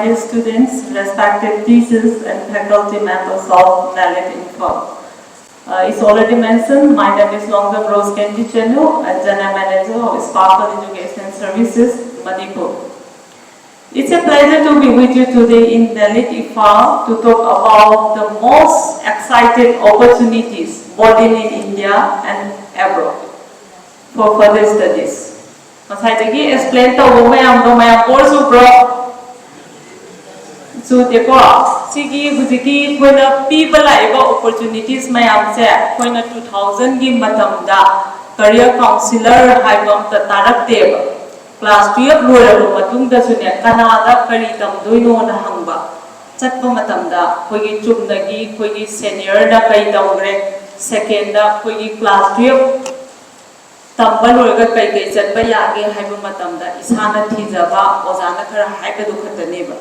Dear students, respected teachers and faculty members of NALET Info. It's already mentioned, my name is Longjam Kenedy and General Manager of Sparkle Education Services, Manipur. It's a pleasure to be with you today in NALET Info to talk about the most exciting opportunities both in India and abroad for further studies. Masayagi explain to mayam course bro. So therefore, sigi hujiki koina people laiba opportunities mayam se koina 2000 gi matamda career counselor haibam ta tarak teba class 12 loiraba matungda sune kanada kari tamdoino na hangba chatpa matamda koigi chumnagi koigi senior da kai tawre second da koigi class 12 tamba loiga kai kai chatpa yage haiba matamda isana thijaba ozana khara haiba du khataneba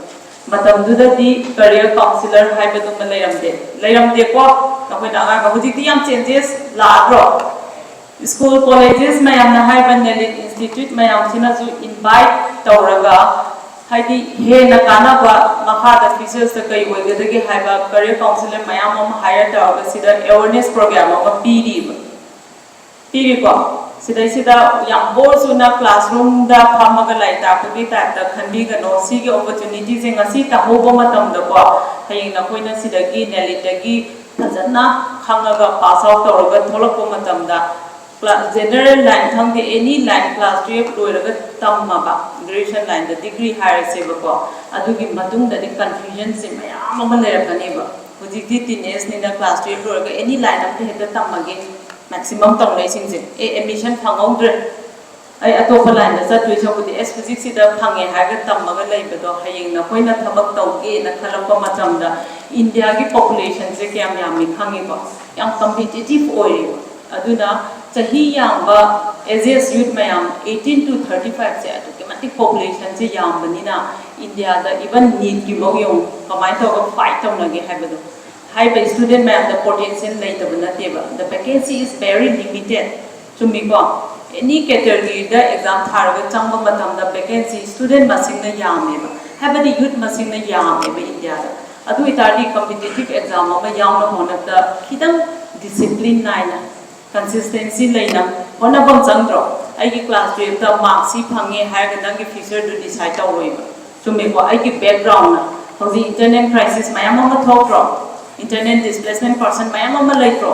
Matamdudadi career counselor haibaduma layramde ko nakoi na ga hujiti yam changes laadro school colleges mayam na haiban NALET institute mayam sina ju invite tawraga haidi he na kana ba makha da features ta kai oigadagi haiba career counselor mayam am hire tawraga sida awareness program am piri ko sida yang borsuna classroom da phamaga lai ta ko bi ta ta khanbi ga no si ge opportunity je ngasi ta hoba matam da ko haying na koina sida gi NALET gi thajana khangaga pass out tawraga tholak ko matam da general line thang de any line class 12 loiraga tamma ba graduation line da degree higher se ba ko adugi matung da di confusion se mayam ma lerakani ba hujik di teenage ni da class 12 loiraga any line am de heta tamma ge maximum tong lai sing je admission phangongdre ai atopa line da chat tuiso budi s physics si da phange ha ga tamma ga lai ba do hayeng na koina thabak taw ge na khalakpa matam da india gi population je kyam yam mi khangi ba yang competitive oi aduna chahi yang ba ages youth mayam 18 to 35 se atu ke mati population je yam bani na india da even need ki bo yong kamai to ga fight taw na ge ha ba do high student may the potential later the vacancy is very limited to me any category the exam target changba matam the vacancy student masing na yame ba have the youth masing na yame ba india da adu itadi competitive exam ma yauna hona the khidam discipline naina consistency laina hona bam changdro ai gi class 12 the marks si phange ha ga nang gi future to decide to roi ba to me ai gi background na hoji internet crisis mayam ma thokro internet displacement person mayam ama laitro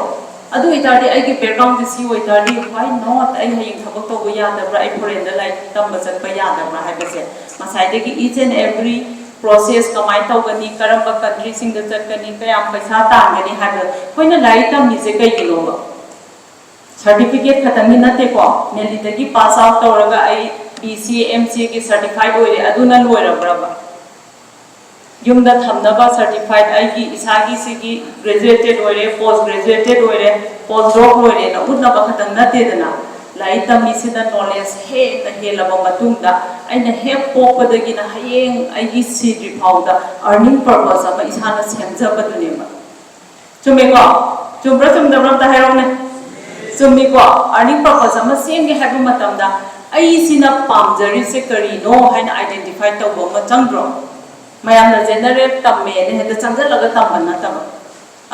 adu itadi ai gi background this you itadi why not ai haying thabak to ya da bra ai foreign da like tam basan pa ya da bra hai base masai de gi each and every process kamai to gani karamba country sing da chat gani kayam paisa ta gani ha da koina lai tam ni se kai kilo ba certificate khatang ni nate ko NALET gi pass out to raga ai BCA MCA gi certified oi aduna loira bra ba yumda thamnaba certified aigi isagi sigi graduated oire post graduated oire post doc oire na udna ba khatang na te dana lai tami sida knowledge he na he laba matungda aina he popadagi na hayeng aigi seed repauda earning purpose ama isana semja badune ma chumeko chumbra chumda bram ta hairone chumiko earning purpose ama senge habu matamda ai sina pamjari se kari no haina identify to bo ma changdro mayam na generate tamme ne heda changjal laga tamban na tam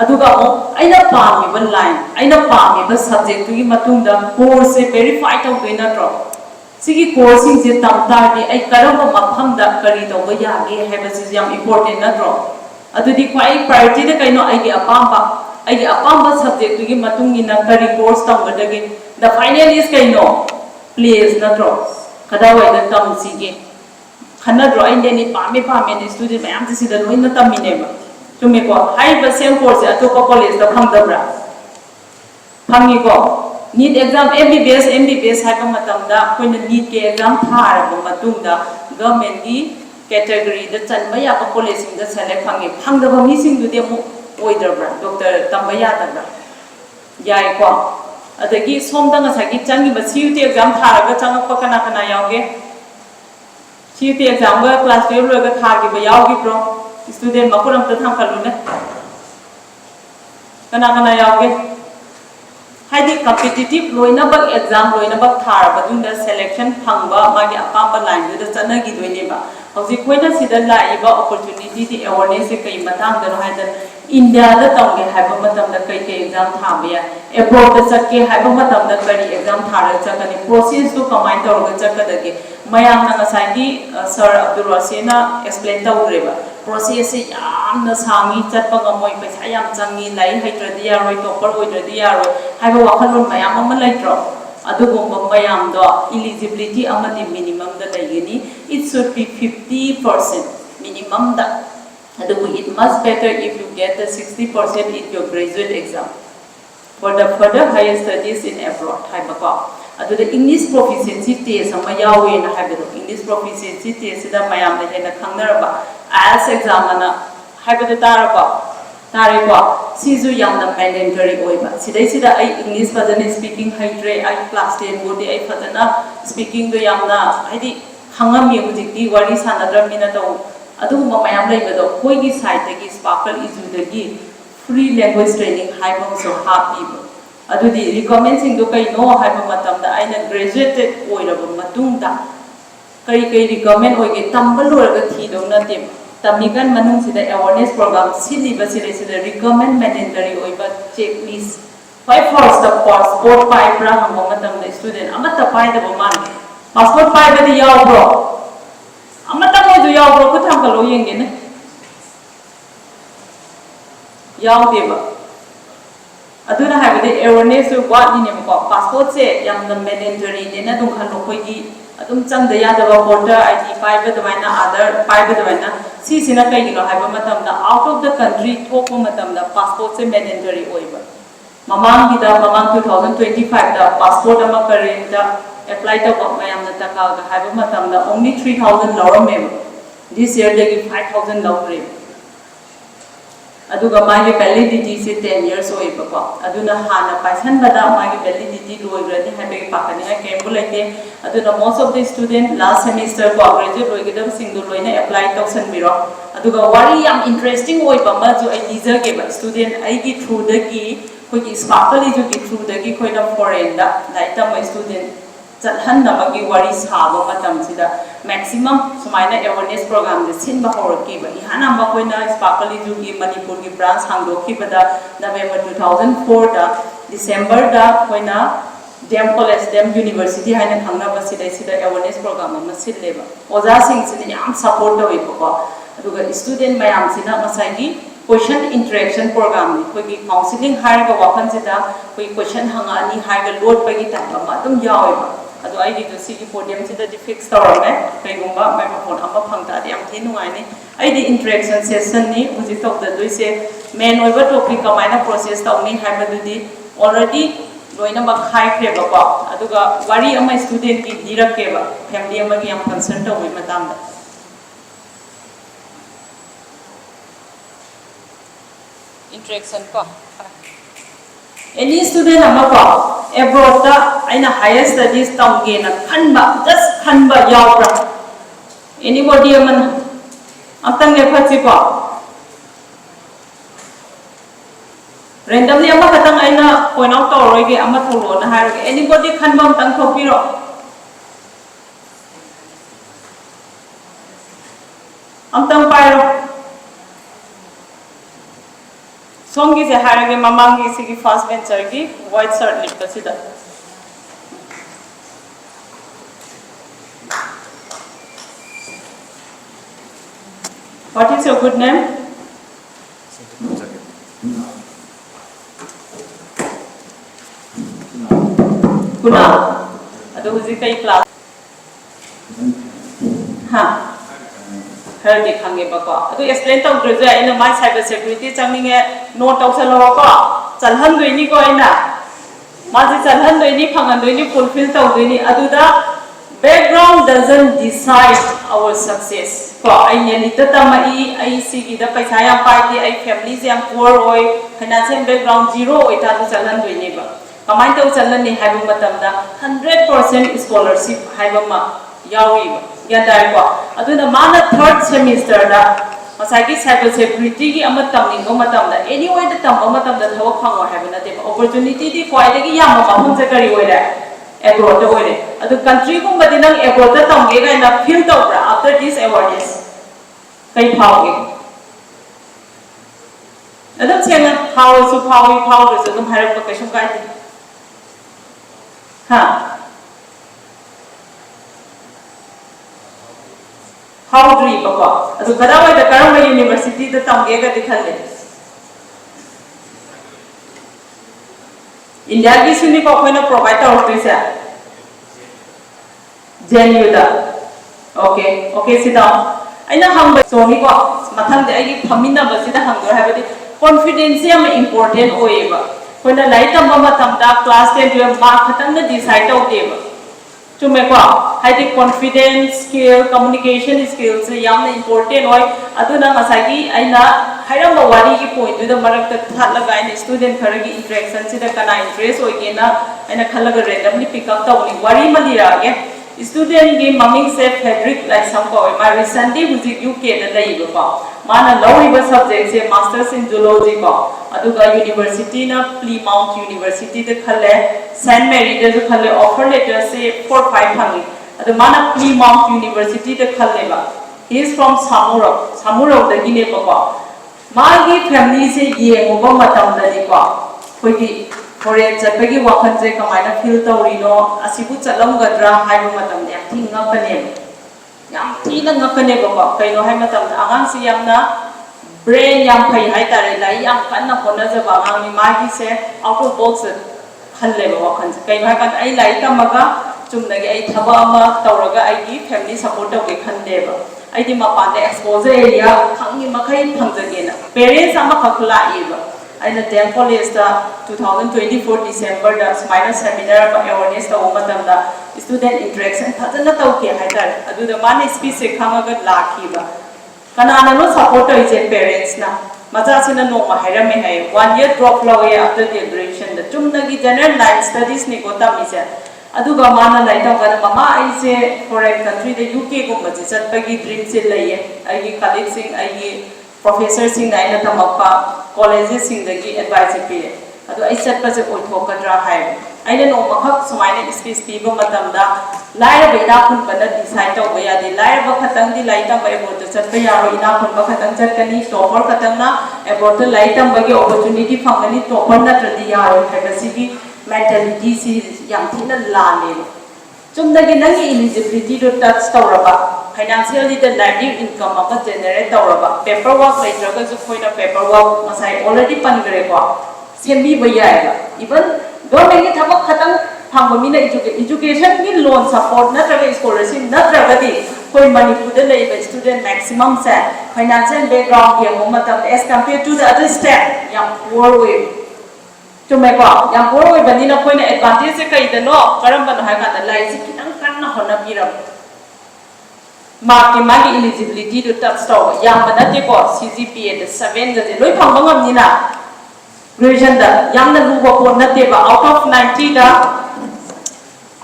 aduga mo aina pami ban line aina pami ba subject gi matung da course se verify to gina tro sigi course sing je tam ta ni ai karamba mapham da kari to ba ya ge heba si yam important na tro adudi kwai priority da kaino ai gi apamba subject gi matung ina kari course tam ga dagi the final is kaino place na tro kada wai da tam sige khana drawing de ni pame ni student mayam ti sida loina tamine ba chumi ko high ba same course atopa college da phangdabra phangi ko NEET exam MBBS ha ka matam da koina NEET ke exam thar ba matung da government gi category da chanba ya ka college sing da select phangi phangdaba mi sing du de mo oidabra doctor tambaya da bra yai ko adagi somda nga sagi changi ba CUT exam thar ga changak pa kana yauge CUT exam ga class 12 loga thagi ba yaugi pro student makuram ta tham kalune kana yauge हाइदी competitive लोइनबक exam लोइनबक थारबदुंदा selection फंगबा मागी अपाम्बा line दुदा चनगी दोइनेबा हौजी Koyna सिदा Laiba opportunity दी awareness से कई मतंग दनो हाइदन इंडिया दा तंगे हाइबा मतम दा कई कई एग्जाम थाबिया एब्रोड दा चके हाइबा मतम दा करी एग्जाम थार चकनी प्रोसेस तो कमाइन तौरगा चकदगे मयाम ना ngसाइगी सर अब्दुल रसीना एक्सप्लेन तौरेबा प्रोसेस से यामना सांगी चटपा गमोय पैसा याम चंगी लाई हाइद्रदी यारोय टॉपर होइद्रदी यारोय हाइबा वाखलोन मयाम अमा लाइट्रो अदुगुम्बा मयाम दो एलिजिबिलिटी अमदि मिनिमम दा लाइगनी it should be 50% minimum दा अदुगु it must better if you get the 60% in your graduate exam for the further higher studies in abroad हाइबा को अदुदा इंग्लिश प्रोफिशिएंसी टेस्ट अमा यावे ना हाइबदो इंग्लिश प्रोफिशिएंसी टेस्ट सिदा मयाम ने हेना खंगनरबा IELTS exam ना हाइबदो तारबा तारेको सिजु यामना मैंडेटरी ओइबा सिदै सिदा आई इंग्लिश फजन स्पीकिंग हाइड्रे आई क्लास 10 बोदि आई फजना स्पीकिंग दो यामना हाइदि खंगम ये हुजिकि वारी सानद्रमिना तो अदुगुम मयाम लैबदो कोइगी साइड दगी स्पार्कल इजु दगी फ्री लैंग्वेज ट्रेनिंग हाइबम सो हापीबो अदुदी रिकमेंड सिंग दो कइनो हाइबा मतमदा आइना ग्रेजुएटेड ओइरबो मतुंगदा कई कई रिकमेंड ओइगे तंबल लोरगा थीदो नते तमिगन मनुंग सिदा अवेयरनेस प्रोग्राम सिलिबा सिदा रिकमेंड मैंडेटरी ओइबा चेकलिस्ट फाइ फर्स्ट द पासपोर्ट पाइब्रा हम मतमदा स्टूडेंट अमता पाइदबो मान पासपोर्ट पाइबदि यावब्रो अमता मोजु यावब्रो कुथाम कलो येंगेने यावदेबा अदुना हाइबदि अवेयरनेस वाटनिनेबको पासपोर्ट से यामना मैंडेटरी नेना दुम खलो खोइगी अदुम चंगद यादबा वोटर आईडी पाइबा दवाइना आधार पाइबा दवाइना सिसिना कइगिनो हाइबा मतमदा आउट ऑफ द कंट्री थोको मतमदा पासपोर्ट से मैंडेटरी ओइबा ममांगिदा ममांग 2025 दा पासपोर्ट अमा करेंदा अप्लाई तब मयामना तकागा हाइबा मतमदा ओनली 3000 लौरमेबा दिस ईयर देगी 5000 लौरे अदुगा मागी वैलिडिटी से 10 years ओइबको अदुना हाना पाइसनबदा मागी वैलिडिटी लोइग्रदि हाइबे पाकनिया केमबो लेते अदुना most of the student last semester को ग्रेजुएट लोइगदब सिंगदो लोइना अप्लाई तौसनबिरो अदुगा वारी याम इंटरेस्टिंग ओइबा मजु आई लीजरगेबा स्टूडेंट आईगी थ्रू दगी कोई स्पार्कल इजु की थ्रू दगी कोइना फॉरेन दा लाइटम स्टूडेंट चलहनबगी वारी साबो मतमसिदा मैक्सिमम सुमाइना अवेयरनेस प्रोग्राम दे सिनबा होरकीबा इहाना मकोइना स्पार्कल इजु की मणिपुर की ब्रांच हांगदोखिबदा नवंबर 2004 दा दिसंबर दा कोइना डेम कॉलेज डेम यूनिवर्सिटी हाइना खंगनाबा सिदा अवेयरनेस प्रोग्राम अमा सिलेबा ओजा सिंग सिने याम सपोर्ट तोइबको अदुगा स्टूडेंट मयाम सिना मसाइगी क्वेश्चन इंटरेक्शन प्रोग्राम नि कोई काउंसलिंग हाइगा वाखन सिदा कोई क्वेश्चन हंगानी हाइगा लोड पगी टाइप अमा अदुम यावेबा अदो आइगी जो सिगी पोडियम सिदा दि फिक्स तौरमे कइगुंबा माइक्रोफोन अमा फंगता दि याम थि नुगाइनी आइदी इंटरेक्शन सेशन नि हुजि तौदा दुइसे मेन ओइबा टॉपिक कमाइना प्रोसेस तौनी हाइबदुदि ऑलरेडी लोइना बखाइख्रेबको अदुगा वारी अमा स्टूडेंट की दिरकेबा फैमिली अमा की याम कंसर्न तौइ मतामदा इंटरेक्शन को any student amako abroad da aina higher studies tawge na khanba just khanba yawra anybody aman amtang le phachi ko randomly ama khatang aina point out tawroige ama tholo na haroge anybody khanba amtang thopiro amtang pairo सोंगी से हारगे ममांगी से की first bencher की white shirt lip सिदा What is your good name? Kuna. Ado huzi kai class. हाँ खर दिखांगे बको अदु explain तौ ग्रेजुए आइना माय साइबर सिक्योरिटी चंगनिंगे नोट तौसलो को चलहन दोइनी को आइना माजे चलहन दोइनी फंगन दोइनी फुलफिल तौ दोइनी अदुदा background doesn't decide our success को आइने लित तमई आई सिगी द पैसा या पाइती आई फैमिली से हम पुअर होय फाइनेंशियल बैकग्राउंड जीरो ओइता तो चलहन दोइनी बा कमाइन तौ चलहन नि हाइबु मतमदा 100% स्कॉलरशिप हाइबमा यावी या दाइको अदुना माना थर्ड सेमेस्टर दा masagi cyber security ki ama tamning ko matam da anyway da tam matam da thawak phangwa haba na de opportunity di kwai de ki yam ma phang se kari oi da abroad oi de adu country ko badi nang abroad da tam ge ga na feel to bra after this awareness kai phao ge adu chenga phao su phao su dum harak pa kai sum kai ha how do you go? So, Kadawa the Karama University, the Tangega de Kale. India is unique of a provider of this. Genuda. Okay, sit down. I know how much so he got Matan the Agi Pamina Basida Hunger have it. Confidence important over. When the light of Mama Tamda class 10 to a mark the decide of table. To make up, high confidence, skill, communication skills, young important. Why? Aduna masagi, I na hire a wari point to the Marak Talaga and student Karagi interaction, see the Kana interest or Gena and a Kalaga randomly pick up the only wari Malira. Student game mumming safe fabric like some boy. My recently was in UK the day before. Mana low river subjects, a master's in zoology. Aduga University na Plymouth University the Kale, St. Mary the Kale offer letter say 4-500. The Mana Plymouth University the Kaleva. He is from Samuro the Guinea Papa. Magi family say ye Obama Tam the Dipa. Foreign Japagi Wakanje Kamana Filter Rino, Asibu Salongadra, Hymatam, Yaking up a name. Yam Tina Nakaneva, Kaino Hamatam, Agansi Yamna, Brain Yam Pai Haitare, Yam Kana Ponaza, Ami Magi said, out of box Kaleva Wakans, Kaimakan, I like Tamaga, Tumnagi, Tabama, Tauraga, I give family support of a Kandeva. I did my expose area, Kangi Makai Tanzagina. Parents Amakakula Eva. I attend college 2024 December the minus seminar awareness the woman student interaction thadana tauke haidar adu the man speech khamaga lakhiba kanana no support is parents na macha sina no ma hairame hai 1 year drop lawe after the graduation the chumnagi general line studies ni ko tamisa adu ga mana lai ta ga mama I say foreign country the UK go ma chat pagi dream se laiye ai gi colleagues sing ai professors sing naina tamapa colleges sing dagi advice period adu ai chat pa se oithokadra hai aina no makhak sumaina speech piba matamda laira baina khun bana decide to ba yadi laira ba khatang di laita ba ebo to chat ba yaro ina khun ba khatang chat kani topper khatang na ebo to laita ba ge opportunity phangani topper na tradi yaro habasigi mentality si yam thina lane chumdagi nangi eligibility to touch tawraba financially the negative income aba generate tawraba paperwork later ju khoina paperwork masai already pangre ko sembi bayaiga even government ki thabak khatang phangba mina education ki loan support na traga scholarship na traga di koi manipur de lay student maximum sa financial background ye mo matam as compared to the other state yang poor way chumai ko yang poor way bani na koi na advantage se kai da no karam ban ha ka da lai si kitang kan na hona biram mark magi eligibility to touch to yang bana te ko CGPA the 7 ga de loi phang bangam ni na graduation da yang na lu ko na te ba out of 90 da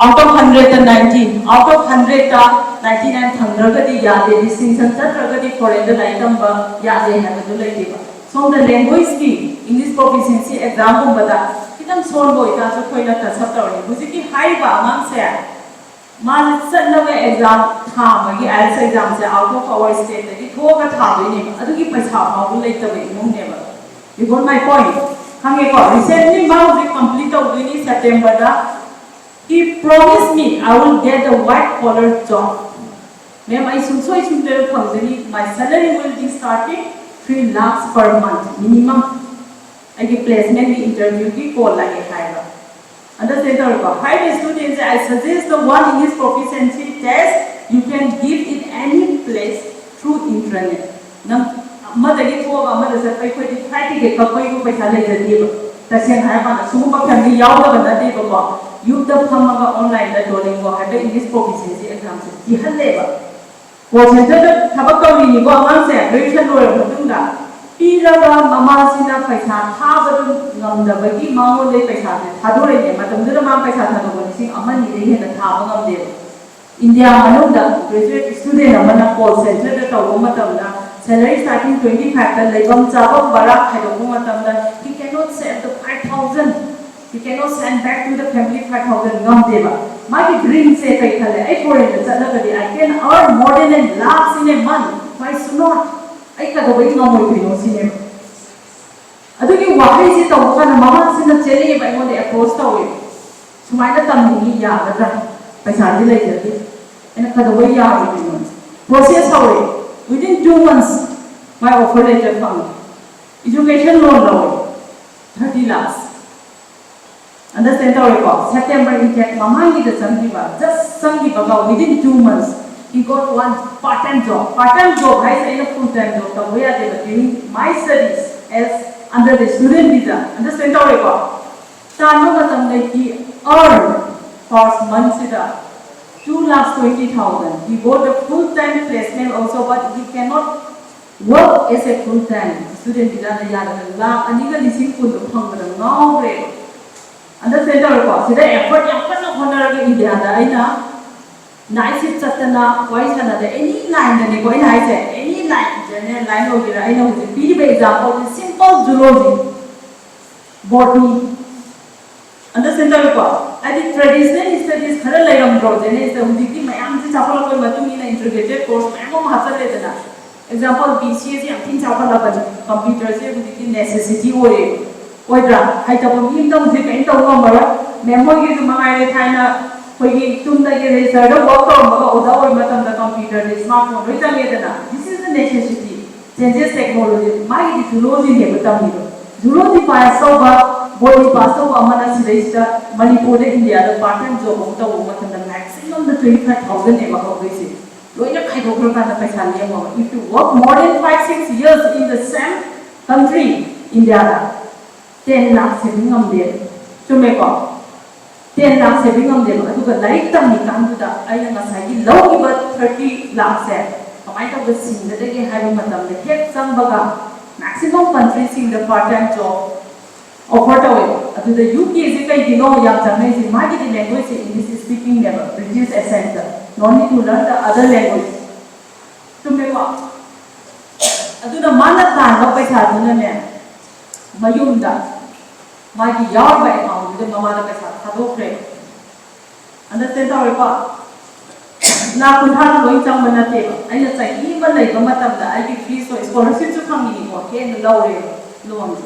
out of 100 da 90 out of 100 da 99 thang ga di ya de distinction chat ga di foreign da lai tam ba ya de ha ga lai de ba so the language ki English proficiency exam ko bada kitam son boy ta so khoi na ta sab ta ni buji ki high ba amang se man sanna we exam tha ma gi IELTS exam se out of our state da ki tho ga tha doi ni adu ki paisa ma bu lai ta be mong ne ba you got my point hange ko recently ma we complete of ni September da he promised me I will get a white collar job ma'am I sum soi sum te phang my salary will be starting 3 lakhs per month minimum I get placement the interview ki call lage khaiba understand or high students I suggest the one English proficiency test you can give in any place through internet nam madagi ko amada sa pai khoi thai ti ke ka koi ko paisa lai da di ba ta sen hai ba na sumu ba family yaw da na di ba ko you the phamaga online da doling ko ha English proficiency exam se ki halle ba ko center da thabak ka ni ko amang se graduation lawyer matung da piraga mama sina paisa tha ba ngam da ba gi mango le paisa se thado re ne matam da ma paisa thado ko sing amani re he da tha ba ngam de India manung da graduate student amana call center da taw matam da salary starting 25 the labor job barak he cannot send the 5,000. He cannot send back to the family 5,000 ngam deba. My dream say kai khale I foreign I can earn more than a lakhs in a month. Why should not? I ka do ngam mo pino sine. Adugi wahai si taw kana mama sina chele ba mo de approach taw. Sumai na tam ni ya ga paisa di lai jati. Ena ka do ya pino. Process how within 2 months my offer letter found. Education loan law 30 lakhs. Understand our record? September intake, Mama did the Sangiva, just Sangiva within 2 months. He got one part-time job. Part-time job, I say a full-time job. The way they were doing my studies as under the student visa. Understand our record? Tano he earned first month 2,20,000. He got a full-time placement also, but he cannot work as a full-time student visa. The yada la aniga lising full of hunger no way. Understand our record? So the effort yang pernah honor ke India ada ina nice chatna voice ana the any line the go ina say any line general line ho gira ina ho be example simple zoology botany. Understand our record? Adi traditional studies khara lairam bro jene is the udiki mayam si chapala koi matu ina integrated course mayam hasa le dena example BCS yang tin chapala ba computer se udiki necessity hoye oidra hai chapam im dong se kain tong ngam bara memory ki mangai le thaina koi ki tum da ge research do work to ma oda oi matam da computer le smartphone roi jang ye dena. This is the necessity changes technology mai di zoology ne batam ni zoology pass over body pass over amana sidai manipur India the part-time job of the matam da maximum the 25,000 eba ho gisi loina khai dokro ka da paisa le mo. If you work more than 5-6 years in the same country India da 10 lakh saving on there. To make up 10 lakh saving on there. I took a light time to come to the island of Sagi, low about 30 lakh set. I might have the scene that they have a madam, the head some baga, maximum countries in the part time job. Offer away. To the UK is a you know, young Japanese, marketing language in English speaking level, British accent. No need to learn the other language. To make up. To the manatan of Paisa Mayunda. Magi yard by account with the Mamma Kado. Understand our record? Now, we have Longjam manate. I just say, even like a matter that I give free so scholarship to come in or can lower loan.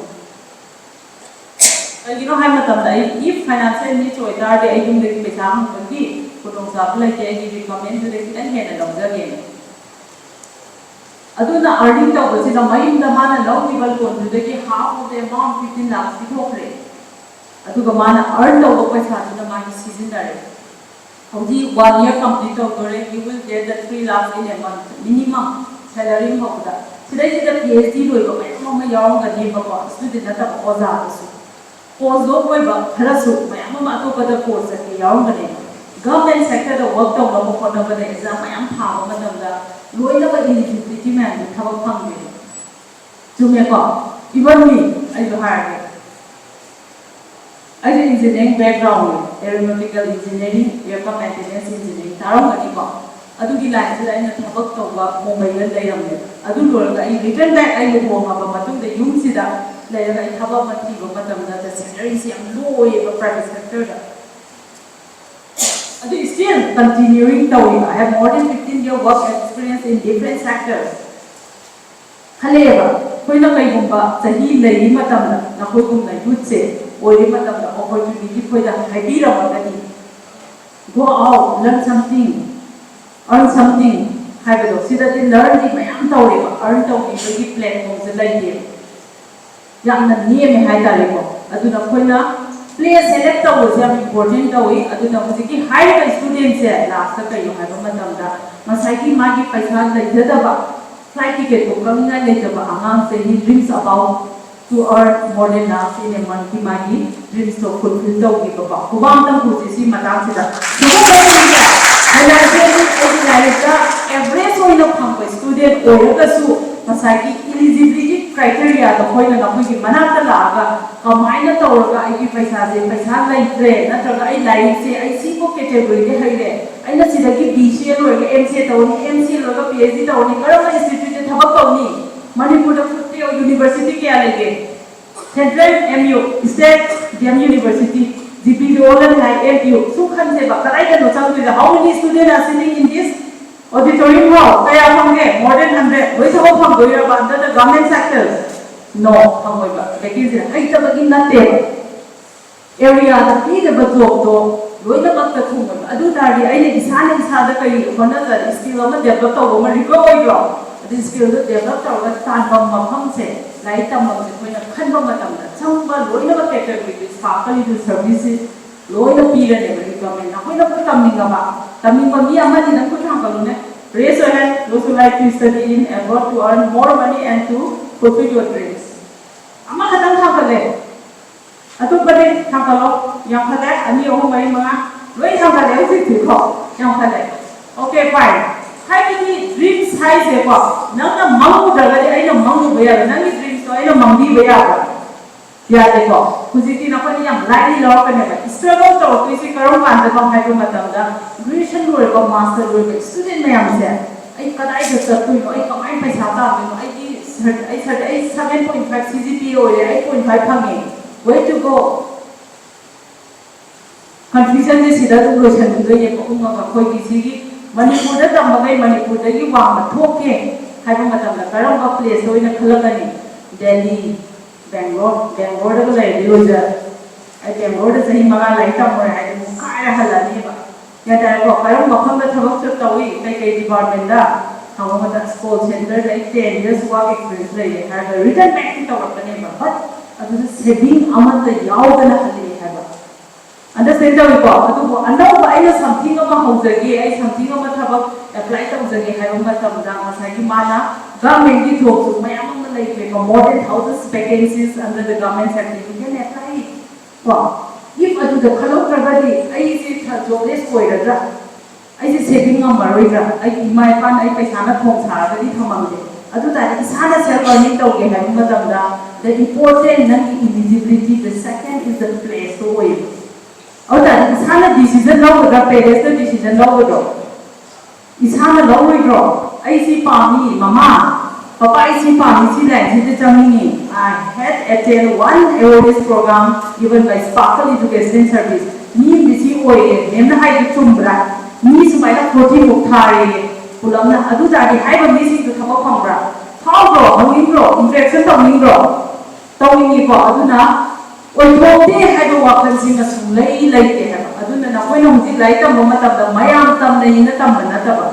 You know, I'm not if financial needs to a guard, I think the Beckham will be put on supply, I give you comment to the and along again. Aduna earning the was in a mind the man along people to the half of the amount 15 lakhs to operate. Adugamana earned over by the money season direct. Only 1 year complete over you will get the 3 lakhs in a month minimum salary of that. Today the PhD will go from a young and neighbor student at the Ozasu. Post over Harasu, my Amama took the course at the young name. Government sector the work on for the exam, I am power, Madame. Lower eligibility man will have a family. To make up, even me, I will hire it. I did engineering background, aeronautical engineering, aircraft maintenance engineering, Taramanipa. I do the lines that I have worked over Mumbai and Layam. I do work, I return back, I will home about the Yumsida, later I have a material, Madame, the secretary is young, low private sector. I is still continuing towing. I have more than 15 years work experience in different sectors. However, when I go to the lady matamna, na ko kung na yutse, o di matamna opportunity for the idea magani. Go out, learn something, earn something. Have so that they learn the mayam towing, earn towing, the platforms the idea. Yang na niye me hai tali ko. Adu na ko na play select was important away, Aduna high students last the you have a madam. Masaki Magi Paisan like Jadaba, flight ticket to come in later, Amam say he dreams about to earn more than last in a month. Magi dreams to fulfill the week about Kubam who is in Matasida. And I say, every soil of campus student or Yogasu, Masaki eligibility criteria, the point of Manata Laga. Combine the I give Paisa like train, I see for category, ꯑꯩꯅ ꯁꯤꯗꯒꯤ BCA ꯂꯣꯏꯔꯒ MCA ꯇꯧꯅꯤ, MCA ꯂꯣꯏꯔꯒ PhD ꯇꯧꯅꯤ, ꯀꯔꯝꯕ ꯏꯟꯁꯇꯤꯇ꯭ꯌꯨꯠꯇ ꯊꯕꯛ ꯇꯧꯅꯤ? ꯃꯅꯤꯄꯨꯔꯗ ꯌꯨꯅꯤꯚꯔꯁꯤꯇꯤ ꯀꯌꯥ ꯂꯩꯒꯦ? Central MU, State DM University, GPD MU, su khanse ba kadai da no chang da. How many students are sitting in this auditorium hall? Kaya phamge more than 100. Wai thabo pham do ya ba the government sectors. No, phamoi ba. Lekin sira ai ta ba in natte. Area da pi da ba job do loi da ba ta thung ba. Adu tari ai ne isa da kai hona da skill ama develop taw ma recover bro. This skill da develop taw ga tan ba ma pham se lai tam ba se koi na khan ba ma tam da chang ba loi na ba capabilities faculty services loi na pi ra ne ba government na koi na ko tam ninga ba mi ama ni na ko thang ka lu ne. Raise your hand those who like to study in abroad to earn more money and to fulfill your dreams. Ama khatang thang ka le atu ba de thang ka lo yang kha le ani ohum mari manga loi thang ka le si thi kho yang kha le. Okay fine. Hai ni dreams hai se ko nang na mang da ga de ai na mang ba ya nang ni dreams to ai na mang bi ba ya ba ya de ko hujiti na ko ni yang lai ni lo ka ne ba struggle to to si karom kan da ba hai ko matam da graduation lo ko master lo ko student mayam se ai kadai da sa tu no ai kamai paisa ta me no ai ki ai 7.5 CGPA o ai 8.5 phangi where to go confusion je sida tu lo chan du ye ko ma ka khoi ki si gi manipur da tam ba manipur da gi wa ma thoke hai ba matam da karam ba place o ina khalagani Delhi Bangalore da ko lai dio ja ai Bangalore da sahi ma lai tam mo hai mu kai ra hala ni ba ya da ko karam ma kham da thabak chu tawi kai department da hawa ma da school center da 10 years work experience lai hai ba return back to tawak ne ba but adu saving amount da yaw da na hali hai ba understand da ko adu anau ba ai something ama hojage ai something ama thabak apply tawjage hai ba tam da ma sai ki mana government ki job su mai ama like more than 1,000 vacancies under the government sector you can apply it. Wow. If adu the khalo tragadi ai se jobless koira ai se saving amar ra ai mai pan ai paisa na thong sa ga di thamam de adu ta isana self earning tawge hai matam da the important nan eligibility the second is the place to wait. Aw ta isana decision law ga parents the decision law do isana law ro ai si pami mama Papa isi pami si lai si jamini. I had attended one awareness program given by Sparkle Education Service. Ni bisi oye, nemna hai di chumbra. Ni sumai na protein mukhari. Pulam na adu jadi hai ba misi tu thamo khambra. Thao bro, hawing bro, interaction tawing bro. Tawing ko adu na oi thokte hai ba wakan sing na sulai lai ke ha. Adu na koi na hujik lai tam ma tam da mayam tam na ina tam na ta ba.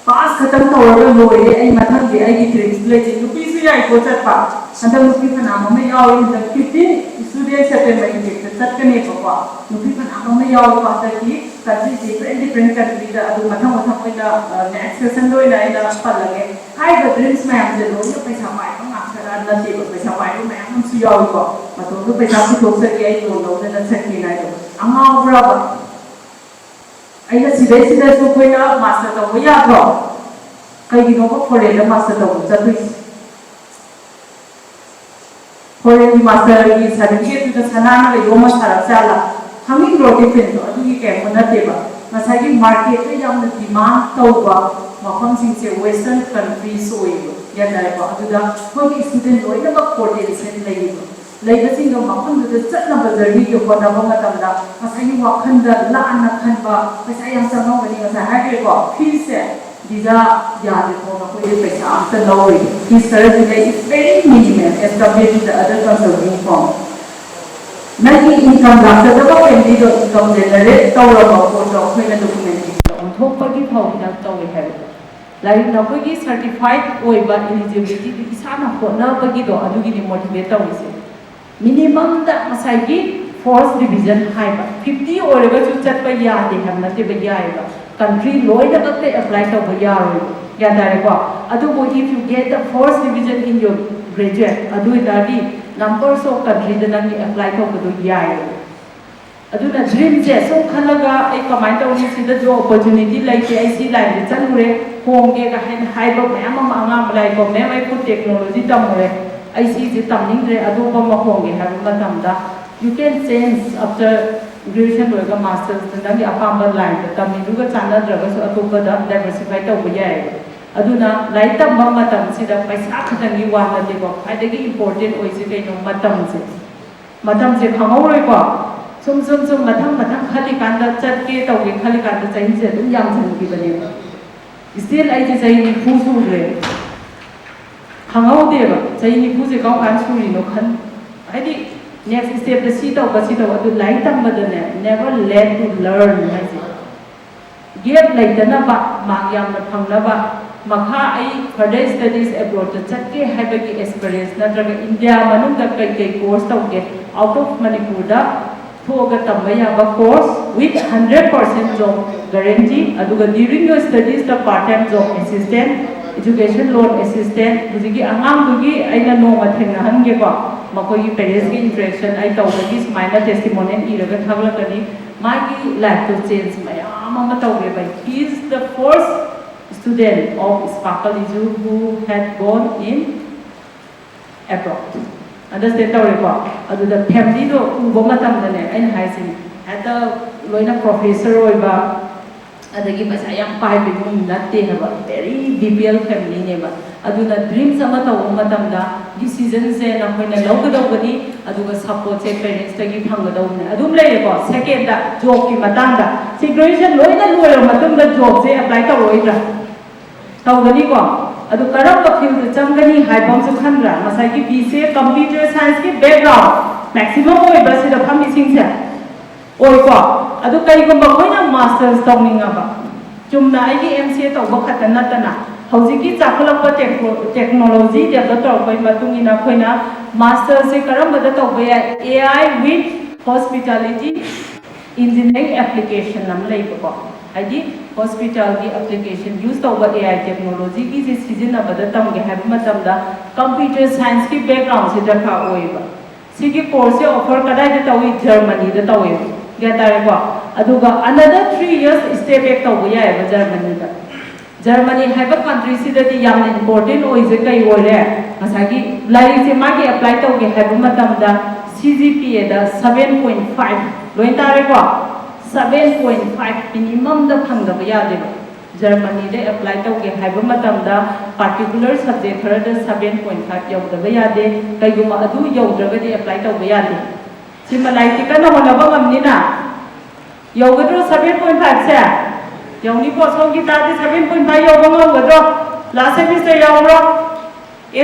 Pass khatam tawra loye ai mathang ge ai gi dreams le ji nupi su yai ko chat pa andam nupi phana ma me yaw in the 15 students attend my lecture chat kane ko pa nupi phana ma me yaw pa ta ki country different country da adu mathang oi da next session loi lai da pa lage hai the dreams ma am je lo yo paisa mai ko ngam sara na ji ko paisa mai ko ma am su yaw ko ma to ko paisa ku thok sa ki ai lo da chat ki nai do anga bra ba ai na sida su ko na master to ya bro kai gi no ko foreign master to chatui foreign master gi certificate to sanana ga yoma sara chala hangin ro defense to adu gi ke mo na te ba masai gi market te yam na demand to ba mafam sing se western countries oi ya dai ba adu da ko gi student oi na ba potential lai ba lai ba sing no mafam du chat na ba journey to ko na ba matam da masai gi wakhan da la an khan ba masai yang sa no ni masai ha ge ko feel se Visa yadi ko na ko ye paisa amta lowi. His salary is very minimal as compared to the other consulting firm. Nagi income laksa da ba pendi do income generate tawra ba ko to ko na document ki on thok pa gi phau da tawi hai. Lai na ko gi certified oi ba eligibility ki isana ko na ba gi do adu gi ni motivate tawi se. Minimum da masai gi fourth division hai ba 50 oi ba chu chat pa ya de ham na te ba ya ai ba. Country loy da bakte apply to ba yaru ya dare ko adu bo if you get the first division in your graduate adu idadi numbers of country da nang apply to ko do yaru adu na dream je so khalaga ai kamai to ni sida jo opportunity lai ke ai si lai de chanure hong ge ga hen hai ba me ama anga lai ko me mai ku technology tamure ai si je tamning re adu ko ma hong ge ha ma tam da you can change after graduation loiga masters nang apamba line da tamiduga chana draga so atopa da diversify tawba yai aduna lai tamma matam sida paisa khatangi wana debo adagi important oise kaino matam se khangoroi ko sum mathang khali kanda chatke tawge khali kanda chahi se dum yam changi bane still ai je chahi ni phu su re khangau deba chahi ni phu se kau kan suri no khan adi next step the see tawba adu lai tamma da ne never let to learn hai se gap laitana ba magyam na phangna ba makha ai further studies abroad to chatke habagi experience natraga India manung da kai course tawge out of Manipur da thoga tambaya ba course with 100% job guarantee aduga during your studies the part time job assistant education loan assistant bujigi angam bugi aina no ma thengna hange ko makoi gi parents gi interaction ai tawgi minor testimonial iraga thagla kani magi life to change mayam ma tawge by he is the first student of Sparkle who had gone in abroad. Understand tawrepa adu the family do ubo matam dane ain haisin at loina professor oiba adagi basa yam pai bi mum natte haba very BPL family ne ba adu na dreams ama taw matam da decision se na koina logdawgani adu ga support se parents tagi phangdawne adum lei ko second da job ki matang da graduation loina loyo matam da job se apply tawoidra tawgani ko adu karamba field chamgani haibam su khanra masai ki BCA computer science ki background maximum oi basi da phami sing se oi ko adu kai ko bakoina masters tawninga ba chumna ai ki MCA tawba khatana tana hauji ki chakolapa technology develop tawbai matungina khoina master se karamba da tawba ya AI with hospitality engineering application nam lei ko adi hospital ki application use tawba AI technology ki se season abada tamge have matam da computer science ki background se dakha oiba sigi course offer kadai da tawi Germany da tawi gatare ko aduga another 3 years stay back tawba ya ba Germany have a country si da di yam important oise kai ore masagi lai se magi apply tawge have matam da CGPA da 7.5 lointare ko 7.5 minimum da phangdaba yade Germany de apply tawge haiba matam da particular subject khara da 7.5 yawdaba yade kaiguma adu yawdraga de apply tawba yade simalai tikana honaba ngamni na yawgadro 7.5 se yawni ko songi ta de 7.5 yawba ngamgadro last semester yawbro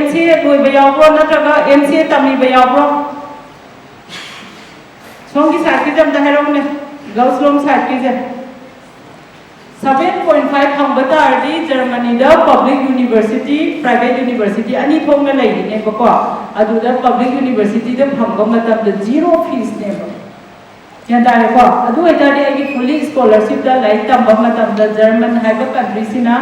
MCA loiba yawbro natraga MCA tamiba yawbro songi sarki jam da heromne girls room side ki 7.5 hambata ardi Germany da public university private university ani thongna lai ne ko adu da public university da phangba matam da zero fees ne ba yanda ko adu eta de agi fully scholarship da lai tamba matam da German haiba country sina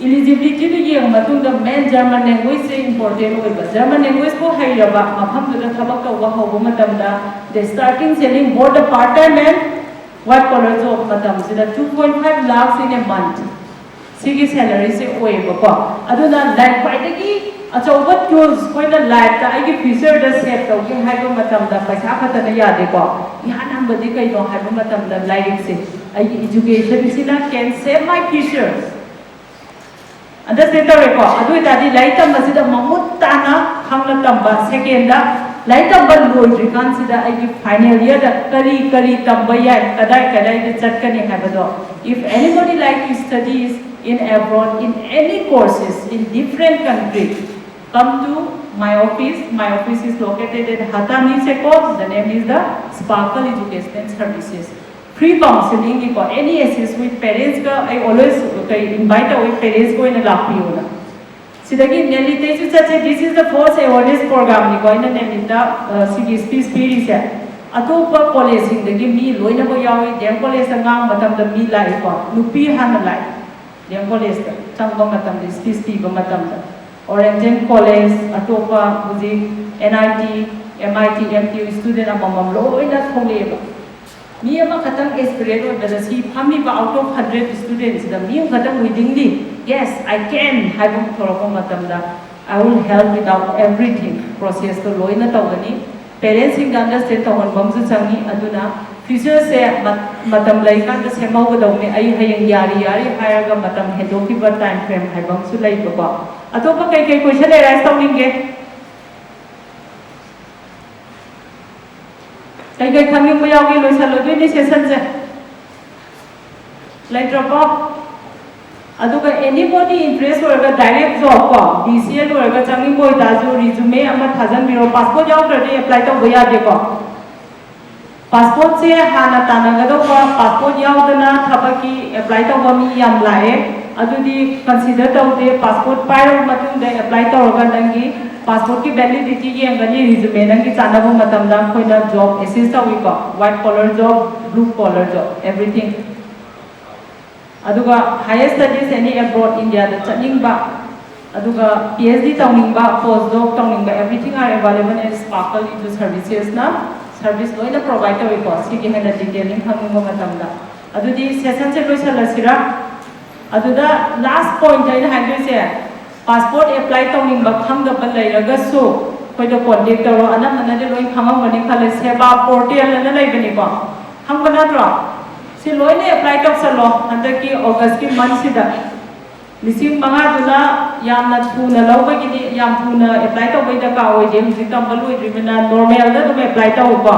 eligibility du yeng matung da main German language se important oi ba German language ko haira ba mapham da thabak ka wa ho matam da the starting selling both the part time and white collar job matam sida 2.5 lakhs in a month sigi salary se oi ba ko aduna like paidagi achauba tools koina life ta agi future da save to ge haiba matam da paisa khatana yade ko yan badi kai no haiba matam da like se agi education sina can save my future understand ko adu ta di like tam masida mamut tana khangla tamba second da like tamba loidri kan sida agi final year da kari tamba ya kadai da chatkani habado if anybody like to studies in abroad in any courses in different country come to my office is located at Hatani Sekot the name is the Sparkle Education Services free counseling ko any assist with parents ka I always invite away parents ko in a lapiyona sidagi nelite chu chache this is the first awareness program ni ko ina nemita sigi speech series ya atopa college sing dagi mi loina ko yawi dem college ngang matam da mi lai ko nupi han lai dem college da changba matam da speech ba matam da Orange College atopa buji NIT MIT MTU student amamam loina thongleba mi ama khatang experience oi bada si phami ba out of 100 students da mi khatang willingly yes I can have thoroko matam da I will help without everything process to loina tawani parents in understand tawon bam chu changi aduna future se matam lai kan ta se mau ga dau me ai hayang yari hire ga matam hedo ki ba time frame hai bang su lai ba atopa kai question le rise tawning ge kai khanging ba yaw ge loi sa loi ni session se lai drop off aduga anybody interest or direct job ko BCL or ga changi boy da jo resume ama thajan biro passport yaw kare apply to boya de ko passport se hana tanaga do ko passport yaw dana thabaki apply to mi yam lae adudi consider to de passport pairo matung de apply to ga dangi passport ki validity ye ngani resume nangi chanabu matam da koina job assist to wi ko white collar job blue collar job everything aduga higher studies any abroad India da chaning ba aduga PhD tawning ba postdoc tawning ba everything are available in Sparkle into services na service loina provide to ko sigi hena detailing khangmo matam da adudi session se loi salasira aduda last point ai handle se passport apply tawning ba khang da ba lai raga su koi da contact tawro anam anade loi khamam bani khale seba portal na lai bani ko khang bana tro si loi ne apply to salo anda ki August ki month sida lising manga duna yamna thuna lawba gi yam thuna apply to bai da ka oi je hujik tam balui rimena normal da dum apply to ko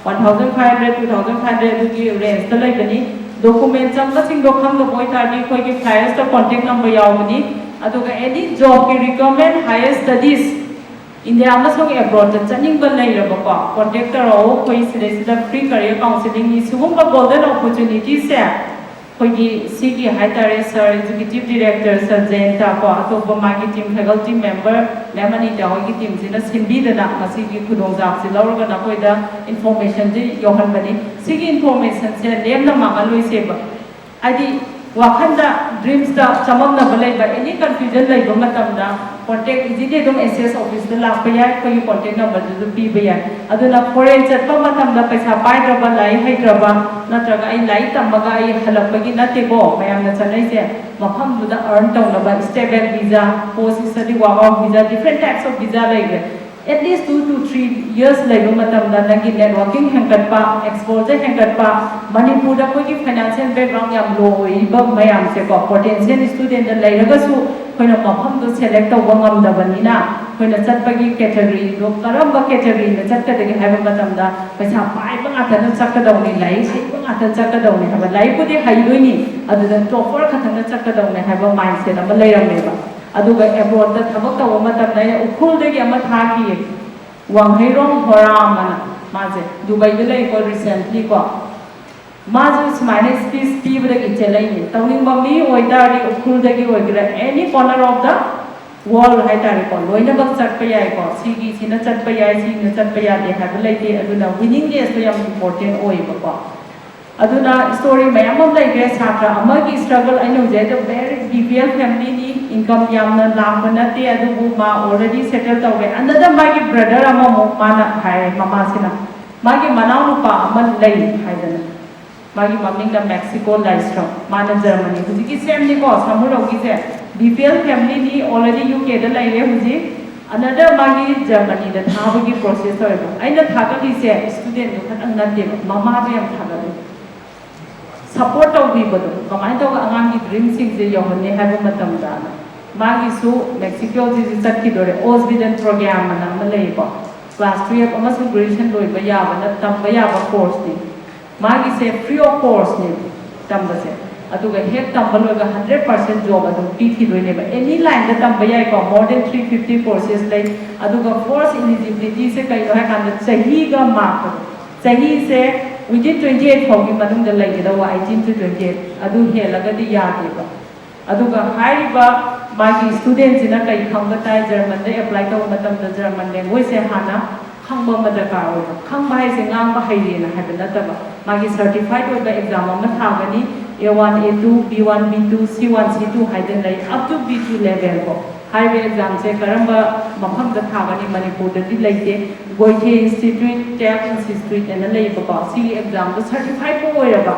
1500 2500 gi range ta lai bani document cham la sing do kham do boy ta di khoi gi files ta contact number yaw bani aduga any job ki recommend higher studies India amasung abroad chaning ban lai ra ba contact ro khoi sida free career counseling ni sugum ba golden opportunity se khoi gi sigi haitare sir executive director sir Jenta ko atop ma gi team faculty member lemani da hoi gi team sina simbi da na masi gi khudong jap si lawr ga na khoi da information ji yohan bani sigi information se lem na ma loi se ba adi wakhanda dreams da chamam na balai ba any confusion lai ba matam da contact easily dum SS office da la pa ya koi contact number du pi ba ya aduna foreign chat pa matam da paisa pai da ba lai hai da ba natraga ai lai tamaga ai halak ba gi na te ko mayam na chanai se mapham du da earn taw na ba stable visa post study walk out visa different types of visa lai ga at least 2 to 3 years lai ba matam da nagi networking hangkat pa exposure hangkat pa manipur da koi gi financial background yam low oi ba mayam se ko potential student da lai raga su koina mapham do select taw ba ngam da banina koina chat pa gi category do karam ba category na chat ka de ha ba matam da paisa pai ba nga ta chak ka daw ni lai sei ba nga ta chak ka daw ni ha ba lai ko de hai loi ni adu da toffer ka thang chak ka daw ni ha ba mindset ba lai ram me ba aduga abroad da thabak taw matam da ukhul de gi ama tha ki wanghairong horam mana maje dubai de lai ko recently ko maje smile speech pi bra gi chelai ni tawning ba mi oi da ri ukhul de gi oi gra any corner of the world hai ta ri ko loina bak chat pa yai ko sigi sina chat pa yai si na chat pa ya de ha lai de aduna willingness to yam important oi ba ko aduna story mayam am lai ge satra ama gi struggle I know that a very BPL family ni income yamna lam na te adu ma already settled taw ge another magi brother ama mo mana hai mama sina magi manau nu pa ama lai hai dana magi maming da Mexico livestock mana Germany huji ki same ni ko samuro gi se BPL family ni already UK da lai re huji another magi Germany da thabu gi process hoy ba aina thaga gi se student nu khat ang na de mama de am thaga support taw bi bodo kamai taw angang gi dream sing je yohon ne ha ba matam da magi su Mexico ji chat ki dore Osbiden program na malay ko class 12 amasung graduation loi ba ya ba na tam ba ya ba course ni magi se free of course ni tam ba se aduga head tam ba loi ga 100% job adu pi ki loi ne ba any line da tam ba ya ko more than 350 courses lai aduga force eligibility se kai lo ha kan da chahi ga mark chahi se within 28 fogi manung da lai da wa 18 to 28 adu he laga di ya de ba aduga hai ba magi students ina kai khangba tai German de apply to matam da German de moi se hana khangba ma da ka ro khangba hai se ngang ba hai le na ha da ta ba magi certified oi ba exam ma tha ga ni A1 A2 B1 B2 C1 C2 hai den lai up to B2 level ko hai be exam se karamba mapham da tha ga ni manipur da di lai te goithe institute tap institute and lai ba ba si exam da certified ko oi ba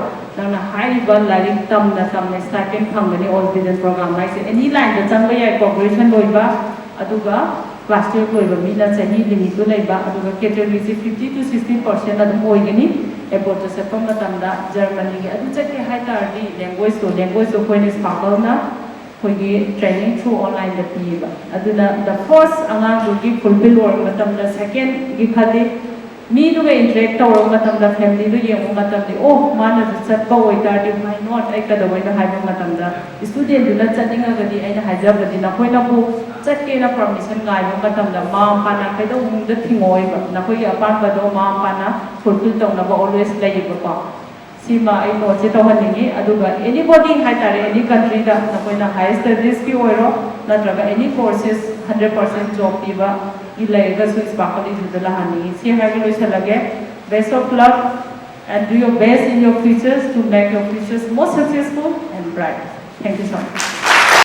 na hai ba lai tam na stipend phang ga ni all business program lai se any line da chang ba ya cooperation loi ba aduga class 12 loi ba mi na chahi limit do lai ba aduga category se 50 to 60% adum oi ga ni airport to set from matamda Germany gi adu check ke hai tar di language to point is sparkle na hoigi training through online da piba aduna the first anga gi fulfill or matamda second gi khali mi du ga interact tawra matamda family du yemu matamdi oh mana chat ba oi tar di why not ai ka da wai na hai ba matamda student du na chatting ga di ai na hajab di na koi na bu chat ke na permission ngai ba matamda ma pa na kai do mung da thingoi ba na koi apan ba do ma pa na fulfill taw na ba always lai ba ko sima ai no che taw haningi aduga anybody hai tare any country da na koi na high studies ki oiro na traga any courses 100% job piba ilaiga so sparkle is the hani si hai lo chalage best of luck and do your best in your futures to make your futures more successful and bright. Thank you so much.